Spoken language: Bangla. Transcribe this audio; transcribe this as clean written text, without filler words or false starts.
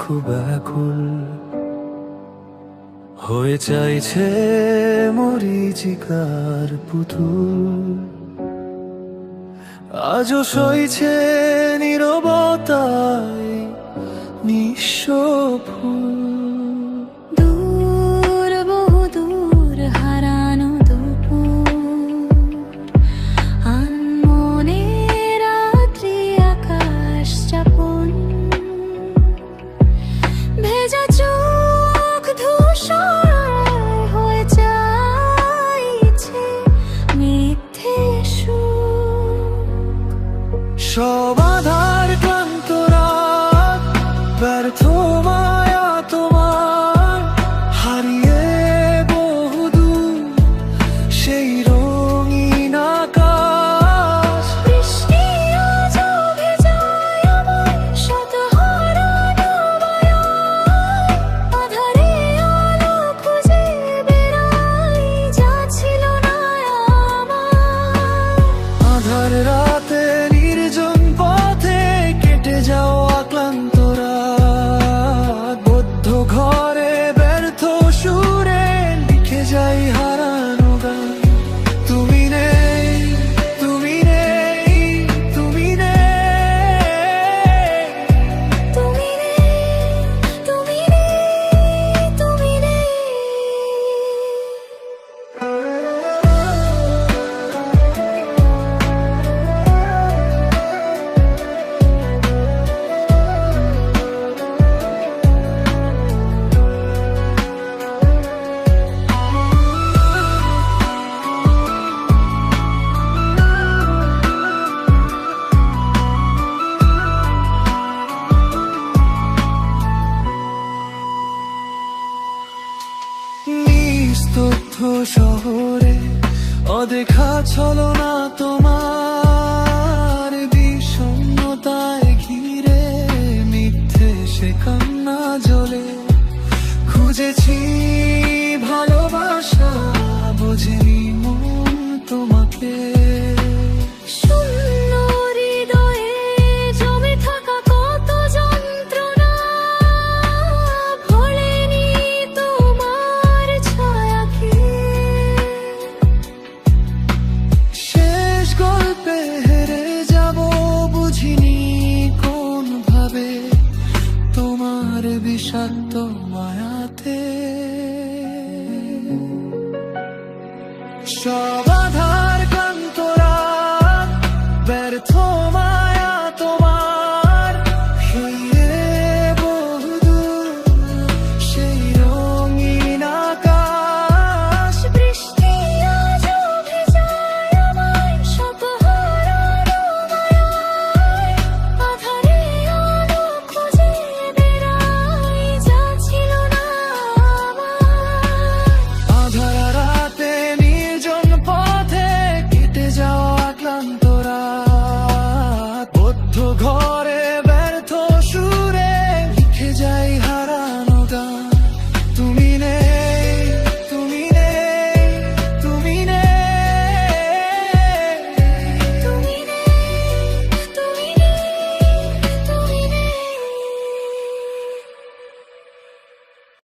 খুব ব্যাকুল হয়ে চাইছে মরীচিকার পুতুল, আজও সইছে নীরবতায় নিঃস্ব ফুল। দূর বহু দূর হারানো দুপুর, আনমনে রাত্রি আকাশ চাপন, ভেজা চোখ ধূসর হয়ে চাইছে মিথ্যে সুখ। সব আধার ক্লান্ত রাত, ব্যর্থ মায়া তোমার, হারিয়ে বহুদূর সেই রঙিন আকাশ। বৃষ্টি আজও ভেজায় আমায় শত হারানো বয়ান, আঁধারে আলো খুঁজে বেড়াই যা ছিল না আমার। আধার রাতে নির্জন পথে কেটে যাওয়া ক্লান্ত রাত, বদ্ধ ঘরে ব্যর্থ সুরে লিখে যাই হারানো গান। তুমি নেই, তুমি নেই, তুমি নেই, তুমি নেই, তুমি নেই, তুমি নেই। নিস্তব্ধ শহরে অদেখা ছলনা তোমার, বিষণ্ণতায় ঘিরে মিথ্যে সে কান্না জ্বলে। খুঁজেছি ভালোবাসা, বোঝেনি মন তোমাকে। শূন্য হৃদয়ে জমে থাকা কত যন্ত্রণা, ভোলেনি তোমার ছায়াকে। শেষ গল্পে হেরে যাব বুঝিনি কোন ভাবে, তোমার বিষাক্ত মায়াতে। সব